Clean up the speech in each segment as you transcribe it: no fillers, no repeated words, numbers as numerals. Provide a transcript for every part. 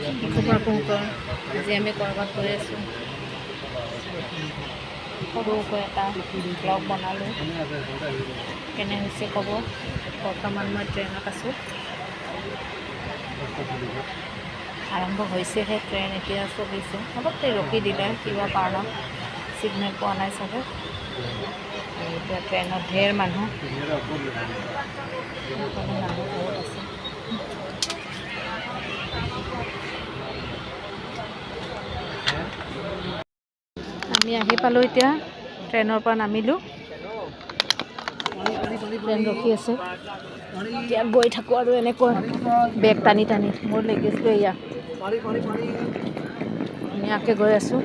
খবৰপুংকৰ আজি আমি ক'ৰবাত গৈ আছোঁ। সৰুকৈ এটা ব্লগ বনালোঁ। কেনে হৈছে ক'ব। বৰ্তমান মই ট্ৰেইনত আছোঁ। আৰম্ভ হৈছেহে ট্ৰেইন, এতিয়া চলিছে। অলপ ৰখি দিলে কিবা কাৰণত ছিগনেল পোৱা নাই চাগে। এতিয়া ট্ৰেইনত ঢেৰ মানুহ বহুত আছে। আমি আহি পালোঁ এতিয়া, ট্ৰেইনৰ পৰা নামিলোঁ। ট্ৰেইন ৰখি আছে। এতিয়া গৈ থাকোঁ আৰু এনেকৈ বেগ টানি টানি। মোৰ লেগেজটো এয়া ধুনীয়াকৈ গৈ আছোঁ।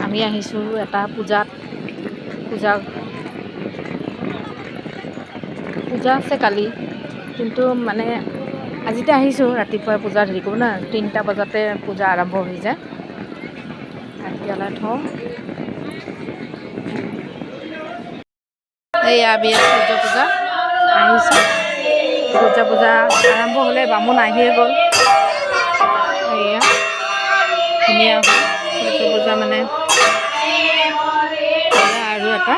আমি আহিছোঁ এটা পূজা আছে কালি, কিন্তু মানে আজিতে আহিছোঁ। ৰাতিপুৱা পূজাত হেৰি কৰোঁ না, 3টা বজাতে পূজা আৰম্ভ হৈ যায়। এতিয়ালৈ থওঁ। এইয়া সূৰ্য পূজা আহিছে। সূৰ্য পূজা আৰম্ভ হ'লে বামুণ আহিয়ে গ'ল। এয়া ধুনীয়া সূৰ্য পূজা মানে আৰু এটা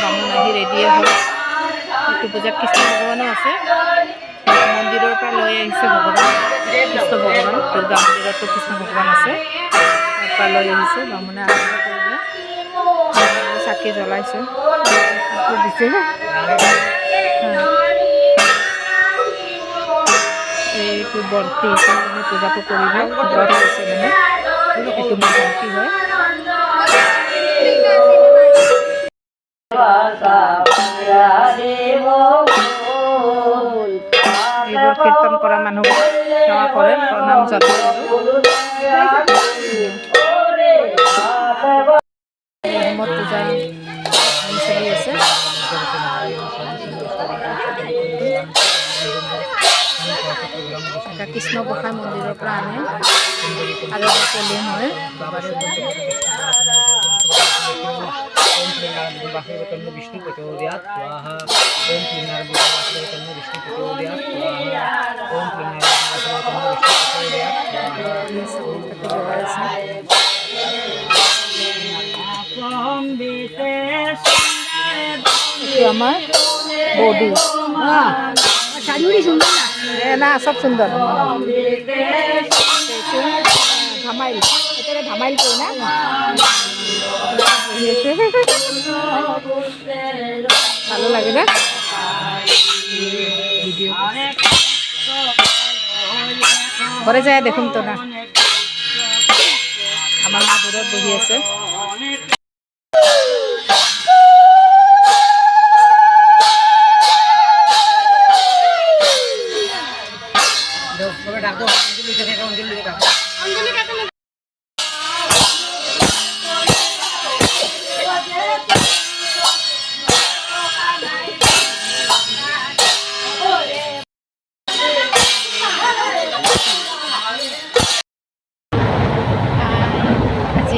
বামুণ আহি ৰেডিয়ে হ'ল। এইটো পূজাত কৃষ্ণ ভগৱানো আছে। মন্দিৰৰ পৰা লৈ আহিছে ভগৱান, কৃষ্ণ ভগৱান। দুৰ্গা মন্দিৰতো কৃষ্ণ ভগৱান আছে, তাৰ পৰা লৈ আহিছে বামুণে। আৰম্ভ কৰিলে, চাকি জ্বলাইছে, দিছে। এইটো বৰ্তি পূজাটো কৰিব ব্ৰত হৈছে মানে, এইটো মোৰ বৰ্তি হয়। এইবোৰ কীৰ্তন কৰা মানুহবোৰ সেৱা কৰে, প্ৰণাম জনায়। হোমত পূজা চলি আছে। এটা কৃষ্ণ গোসাঁই মন্দিৰৰ পৰা আনে আৰু কলিয়ান হয়। विष्णु प्रचोदयात् स्वाहा। ओम प्रीणार्भुत विष्णु प्रचोदयात् स्वाहा। ओम प्रीणार्भुत विष्णु प्रचोदयात् स्वाहा। আমার বডি না সব সুন্দর। ধামাইল, এটা ধামাইল কই না, ভালো লাগে না ভিডিও ঘরে যায় দেখুন তো না। আমার মা দূৰত বহি আছে।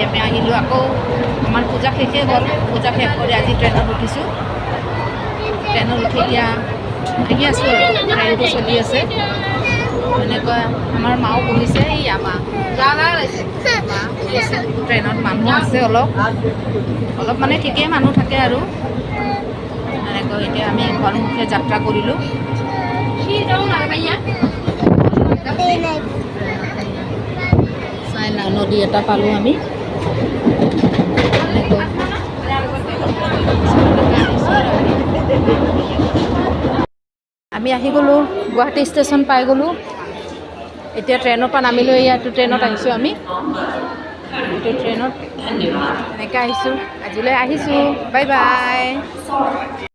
আমি আহিলোঁ আকৌ। আমাৰ পূজা শেষে হ'ল। পূজা শেষ কৰি আজি ট্ৰেইনত উঠিছোঁ। ট্ৰেইনত উঠি এতিয়া আহি আছোঁ আৰু ট্ৰেইনটো চলি আছে। এনেকুৱা আমাৰ মাও বহিছে। এই মা বহিছে ট্ৰেইনত। মানুহ আছে অলপ মানে ঠিকেই মানুহ থাকে আৰু এনেকৈ। এতিয়া আমি ঘৰমুখে যাত্ৰা কৰিলোঁ। চাইনা নদী এটা পালোঁ আমি। আমি আহি গ'লোঁ, গুৱাহাটী ষ্টেচন পাই গ'লোঁ। এতিয়া ট্ৰেইনৰ পৰা নামিলোঁ। এইটো ট্ৰেইনত আহিছোঁ আমি। এইটো ট্ৰেইনত এনেকৈ আহিছোঁ। আজিলৈ আহিছোঁ। Bye bye.